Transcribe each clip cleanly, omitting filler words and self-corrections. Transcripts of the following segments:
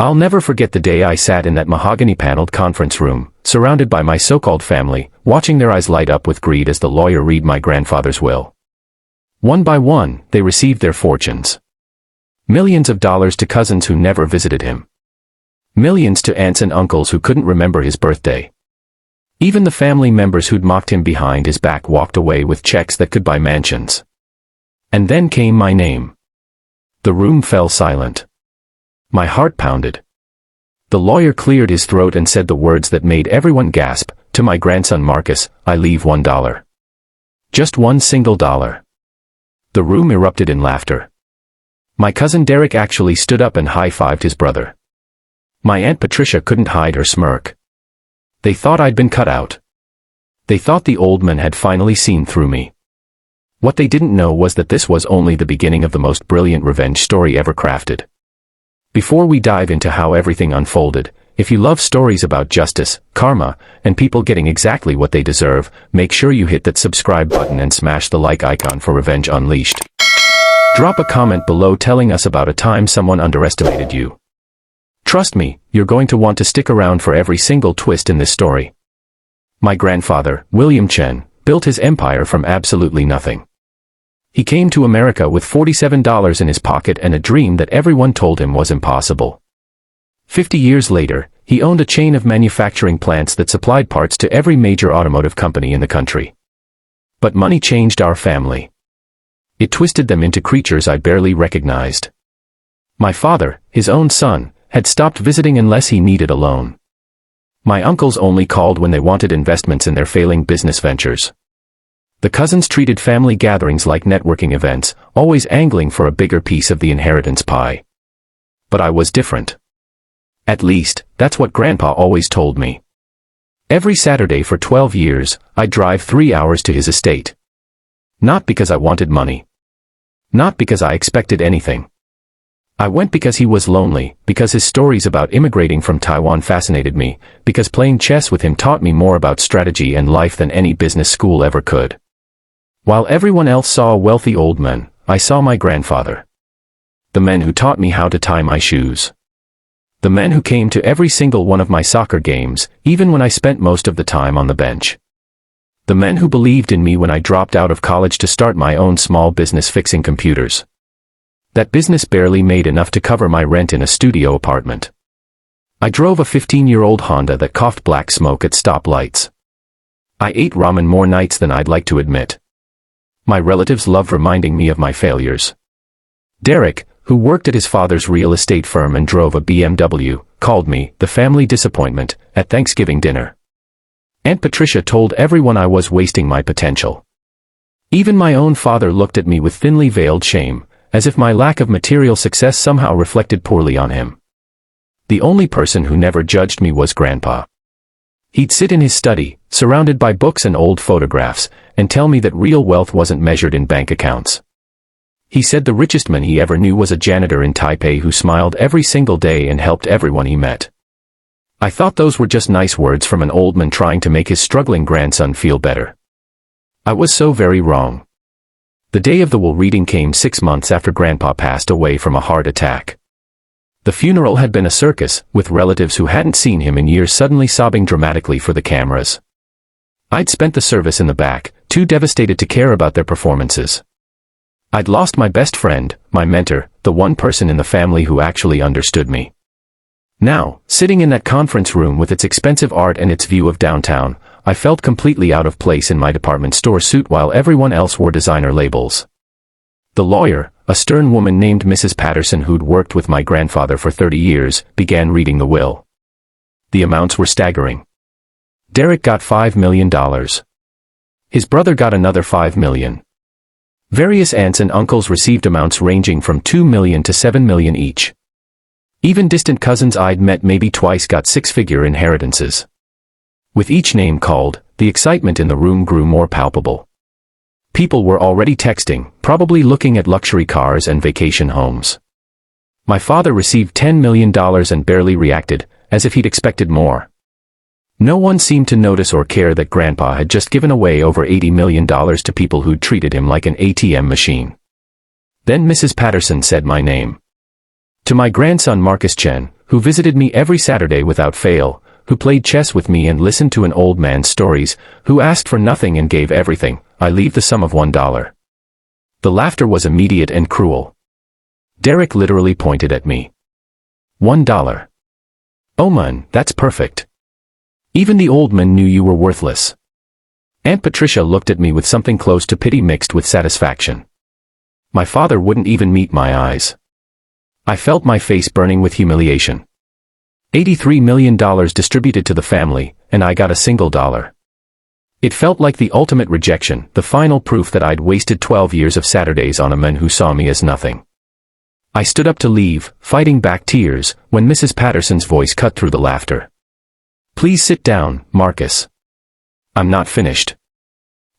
I'll never forget the day I sat in that mahogany-paneled conference room, surrounded by my so-called family, watching their eyes light up with greed as the lawyer read my grandfather's will. One by one, they received their fortunes. Millions of dollars to cousins who never visited him. Millions to aunts and uncles who couldn't remember his birthday. Even the family members who'd mocked him behind his back walked away with checks that could buy mansions. And then came my name. The room fell silent. My heart pounded. The lawyer cleared his throat and said the words that made everyone gasp, "To my grandson Marcus, I leave $1. Just one single dollar." The room erupted in laughter. My cousin Derek actually stood up and high-fived his brother. My Aunt Patricia couldn't hide her smirk. They thought I'd been cut out. They thought the old man had finally seen through me. What they didn't know was that this was only the beginning of the most brilliant revenge story ever crafted. Before we dive into how everything unfolded, if you love stories about justice, karma, and people getting exactly what they deserve, make sure you hit that subscribe button and smash the like icon for Revenge Unleashed. Drop a comment below telling us about a time someone underestimated you. Trust me, you're going to want to stick around for every single twist in this story. My grandfather, William Chen, built his empire from absolutely nothing. He came to America with $47 in his pocket and a dream that everyone told him was impossible. 50 years later, he owned a chain of manufacturing plants that supplied parts to every major automotive company in the country. But money changed our family. It twisted them into creatures I barely recognized. My father, his own son, had stopped visiting unless he needed a loan. My uncles only called when they wanted investments in their failing business ventures. The cousins treated family gatherings like networking events, always angling for a bigger piece of the inheritance pie. But I was different. At least, that's what Grandpa always told me. Every Saturday for 12 years, I'd drive 3 hours to his estate. Not because I wanted money. Not because I expected anything. I went because he was lonely, because his stories about immigrating from Taiwan fascinated me, because playing chess with him taught me more about strategy and life than any business school ever could. While everyone else saw a wealthy old man, I saw my grandfather. The man who taught me how to tie my shoes. The man who came to every single one of my soccer games, even when I spent most of the time on the bench. The man who believed in me when I dropped out of college to start my own small business fixing computers. That business barely made enough to cover my rent in a studio apartment. I drove a 15-year-old Honda that coughed black smoke at stoplights. I ate ramen more nights than I'd like to admit. My relatives loved reminding me of my failures. Derek, who worked at his father's real estate firm and drove a BMW, called me the family disappointment at Thanksgiving dinner. Aunt Patricia told everyone I was wasting my potential. Even my own father looked at me with thinly veiled shame, as if my lack of material success somehow reflected poorly on him. The only person who never judged me was Grandpa. He'd sit in his study, surrounded by books and old photographs, and tell me that real wealth wasn't measured in bank accounts. He said the richest man he ever knew was a janitor in Taipei who smiled every single day and helped everyone he met. I thought those were just nice words from an old man trying to make his struggling grandson feel better. I was so very wrong. The day of the will reading came 6 months after Grandpa passed away from a heart attack. The funeral had been a circus, with relatives who hadn't seen him in years suddenly sobbing dramatically for the cameras. I'd spent the service in the back, too devastated to care about their performances. I'd lost my best friend, my mentor, the one person in the family who actually understood me. Now, sitting in that conference room with its expensive art and its view of downtown, I felt completely out of place in my department store suit while everyone else wore designer labels. The lawyer, a stern woman named Mrs. Patterson who'd worked with my grandfather for 30 years, began reading the will. The amounts were staggering. Derek got $5 million. His brother got another $5 million. Various aunts and uncles received amounts ranging from $2 million to $7 million each. Even distant cousins I'd met maybe twice got six-figure inheritances. With each name called, the excitement in the room grew more palpable. People were already texting, probably looking at luxury cars and vacation homes. My father received $10 million and barely reacted, as if he'd expected more. No one seemed to notice or care that Grandpa had just given away over $80 million to people who'd treated him like an ATM machine. Then Mrs. Patterson said my name. To my grandson Marcus Chen, who visited me every Saturday without fail, who played chess with me and listened to an old man's stories, who asked for nothing and gave everything, I leave the sum of $1. The laughter was immediate and cruel. Derek literally pointed at me. $1. Oh man, that's perfect. Even the old man knew you were worthless. Aunt Patricia looked at me with something close to pity mixed with satisfaction. My father wouldn't even meet my eyes. I felt my face burning with humiliation. $83 million distributed to the family, and I got a single dollar. It felt like the ultimate rejection, the final proof that I'd wasted 12 years of Saturdays on a man who saw me as nothing. I stood up to leave, fighting back tears, when Mrs. Patterson's voice cut through the laughter. Please sit down, Marcus. I'm not finished.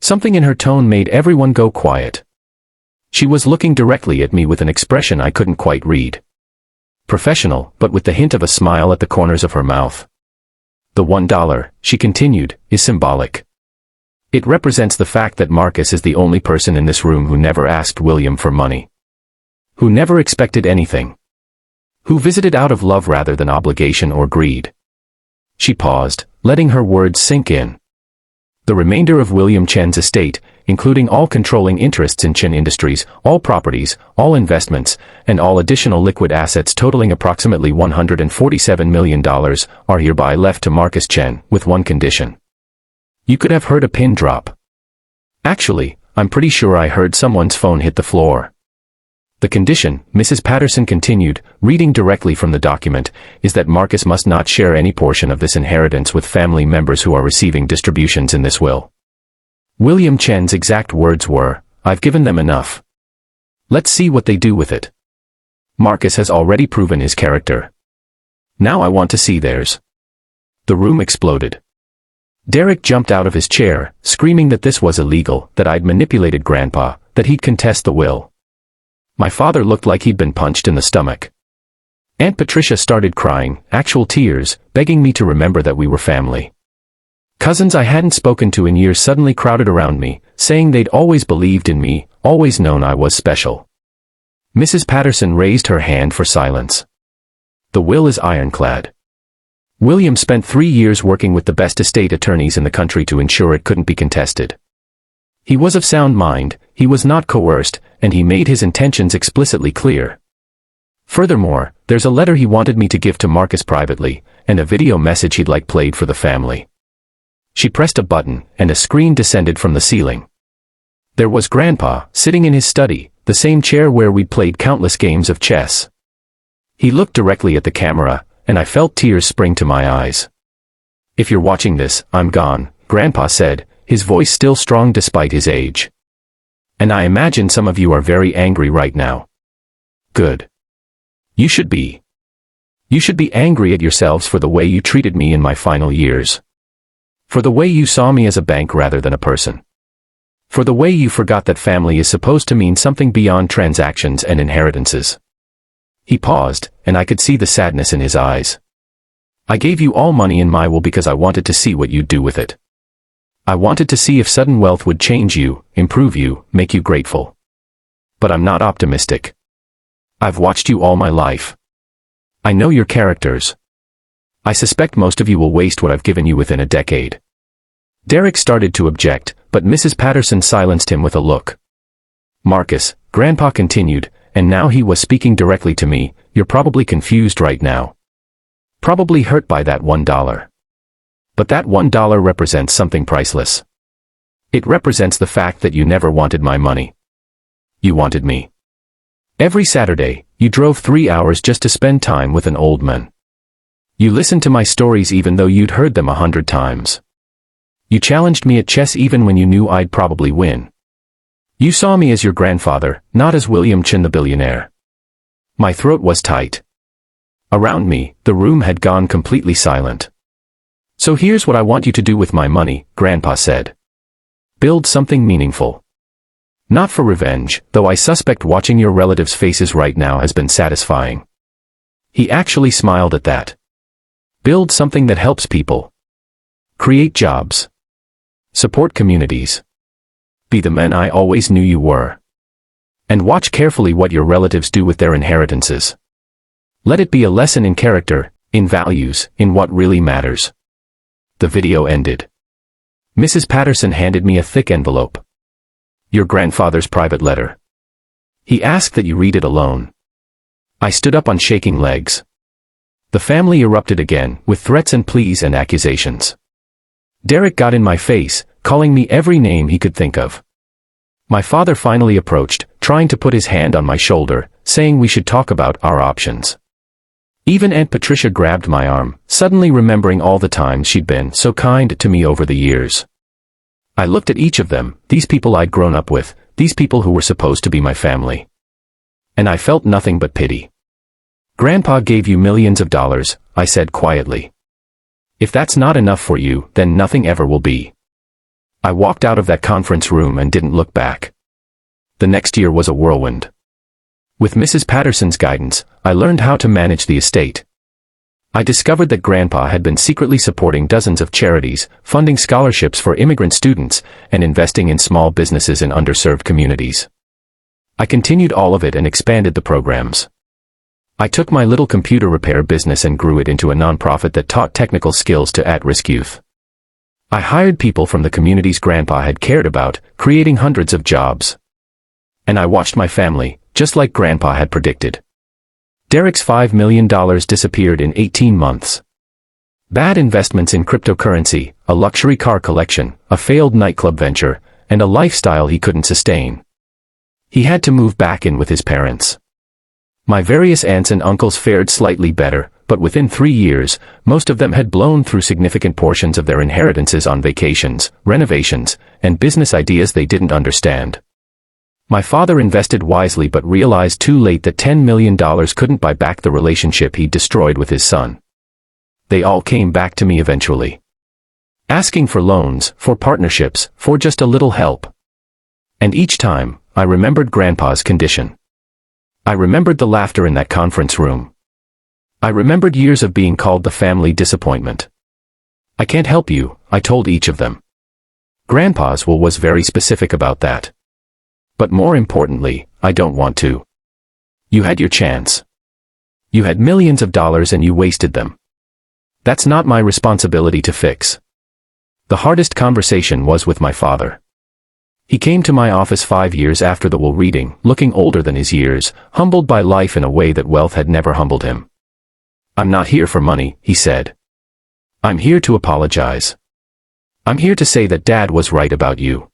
Something in her tone made everyone go quiet. She was looking directly at me with an expression I couldn't quite read. Professional, but with the hint of a smile at the corners of her mouth. The $1, she continued, is symbolic. It represents the fact that Marcus is the only person in this room who never asked William for money. Who never expected anything. Who visited out of love rather than obligation or greed. She paused, letting her words sink in. The remainder of William Chen's estate, including all controlling interests in Chen Industries, all properties, all investments, and all additional liquid assets totaling approximately $147 million, are hereby left to Marcus Chen, with one condition. You could have heard a pin drop. Actually, I'm pretty sure I heard someone's phone hit the floor. The condition, Mrs. Patterson continued, reading directly from the document, is that Marcus must not share any portion of this inheritance with family members who are receiving distributions in this will. William Chen's exact words were, I've given them enough. Let's see what they do with it. Marcus has already proven his character. Now I want to see theirs. The room exploded. Derek jumped out of his chair, screaming that this was illegal, that I'd manipulated Grandpa, that he'd contest the will. My father looked like he'd been punched in the stomach. Aunt Patricia started crying, actual tears, begging me to remember that we were family. Cousins I hadn't spoken to in years suddenly crowded around me, saying they'd always believed in me, always known I was special. Mrs. Patterson raised her hand for silence. The will is ironclad. William spent 3 years working with the best estate attorneys in the country to ensure it couldn't be contested. He was of sound mind, he was not coerced, and he made his intentions explicitly clear. Furthermore, there's a letter he wanted me to give to Marcus privately, and a video message he'd like played for the family. She pressed a button, and a screen descended from the ceiling. There was Grandpa, sitting in his study, the same chair where we'd played countless games of chess. He looked directly at the camera, and I felt tears spring to my eyes. If you're watching this, I'm gone, Grandpa said, his voice still strong despite his age. And I imagine some of you are very angry right now. Good. You should be. You should be angry at yourselves for the way you treated me in my final years. For the way you saw me as a bank rather than a person. For the way you forgot that family is supposed to mean something beyond transactions and inheritances. He paused, and I could see the sadness in his eyes. I gave you all money in my will because I wanted to see what you'd do with it. I wanted to see if sudden wealth would change you, improve you, make you grateful. But I'm not optimistic. I've watched you all my life. I know your characters. I suspect most of you will waste what I've given you within a decade. Derek started to object, but Mrs. Patterson silenced him with a look. Marcus, Grandpa continued, and now he was speaking directly to me, you're probably confused right now. Probably hurt by that $1. But that $1 represents something priceless. It represents the fact that you never wanted my money. You wanted me. Every Saturday, you drove 3 hours just to spend time with an old man. You listened to my stories even though you'd heard them 100 times. You challenged me at chess even when you knew I'd probably win. You saw me as your grandfather, not as William Chen the billionaire. My throat was tight. Around me, the room had gone completely silent. So here's what I want you to do with my money, Grandpa said. Build something meaningful. Not for revenge, though I suspect watching your relatives' faces right now has been satisfying. He actually smiled at that. Build something that helps people. Create jobs. Support communities. Be the man I always knew you were. And watch carefully what your relatives do with their inheritances. Let it be a lesson in character, in values, in what really matters. The video ended. Mrs. Patterson handed me a thick envelope. Your grandfather's private letter. He asked that you read it alone. I stood up on shaking legs. The family erupted again, with threats and pleas and accusations. Derek got in my face, calling me every name he could think of. My father finally approached, trying to put his hand on my shoulder, saying we should talk about our options. Even Aunt Patricia grabbed my arm, suddenly remembering all the times she'd been so kind to me over the years. I looked at each of them, these people I'd grown up with, these people who were supposed to be my family. And I felt nothing but pity. Grandpa gave you millions of dollars, I said quietly. If that's not enough for you, then nothing ever will be. I walked out of that conference room and didn't look back. The next year was a whirlwind. With Mrs. Patterson's guidance, I learned how to manage the estate. I discovered that Grandpa had been secretly supporting dozens of charities, funding scholarships for immigrant students, and investing in small businesses in underserved communities. I continued all of it and expanded the programs. I took my little computer repair business and grew it into a nonprofit that taught technical skills to at-risk youth. I hired people from the communities Grandpa had cared about, creating hundreds of jobs. And I watched my family, just like Grandpa had predicted. Derek's $5 million disappeared in 18 months. Bad investments in cryptocurrency, a luxury car collection, a failed nightclub venture, and a lifestyle he couldn't sustain. He had to move back in with his parents. My various aunts and uncles fared slightly better, but within 3 years, most of them had blown through significant portions of their inheritances on vacations, renovations, and business ideas they didn't understand. My father invested wisely but realized too late that $10 million couldn't buy back the relationship he'd destroyed with his son. They all came back to me eventually. Asking for loans, for partnerships, for just a little help. And each time, I remembered Grandpa's condition. I remembered the laughter in that conference room. I remembered years of being called the family disappointment. I can't help you, I told each of them. Grandpa's will was very specific about that. But more importantly, I don't want to. You had your chance. You had millions of dollars and you wasted them. That's not my responsibility to fix. The hardest conversation was with my father. He came to my office 5 years after the will reading, looking older than his years, humbled by life in a way that wealth had never humbled him. I'm not here for money, he said. I'm here to apologize. I'm here to say that Dad was right about you.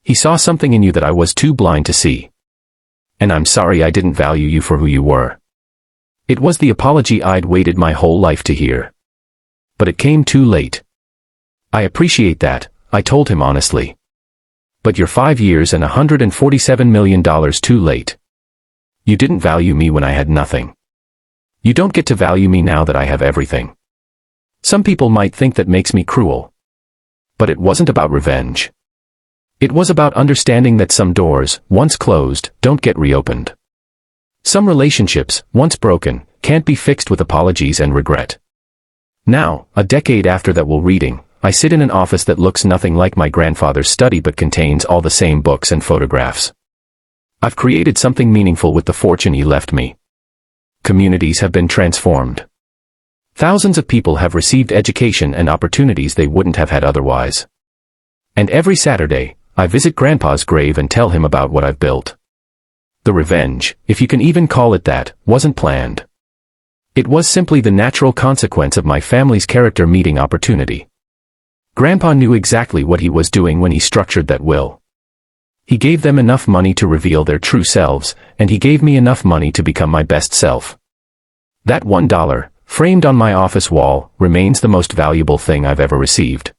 He saw something in you that I was too blind to see. And I'm sorry I didn't value you for who you were. It was the apology I'd waited my whole life to hear. But it came too late. I appreciate that, I told him honestly. But you're 5 years and $147 million too late. You didn't value me when I had nothing. You don't get to value me now that I have everything. Some people might think that makes me cruel. But it wasn't about revenge. It was about understanding that some doors, once closed, don't get reopened. Some relationships, once broken, can't be fixed with apologies and regret. Now, a decade after that will reading, I sit in an office that looks nothing like my grandfather's study but contains all the same books and photographs. I've created something meaningful with the fortune he left me. Communities have been transformed. Thousands of people have received education and opportunities they wouldn't have had otherwise. And every Saturday, I visit Grandpa's grave and tell him about what I've built. The revenge, if you can even call it that, wasn't planned. It was simply the natural consequence of my family's character meeting opportunity. Grandpa knew exactly what he was doing when he structured that will. He gave them enough money to reveal their true selves, and he gave me enough money to become my best self. That $1, framed on my office wall, remains the most valuable thing I've ever received.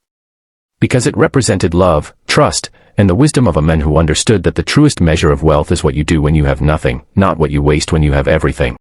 Because it represented love, trust, and the wisdom of a man who understood that the truest measure of wealth is what you do when you have nothing, not what you waste when you have everything.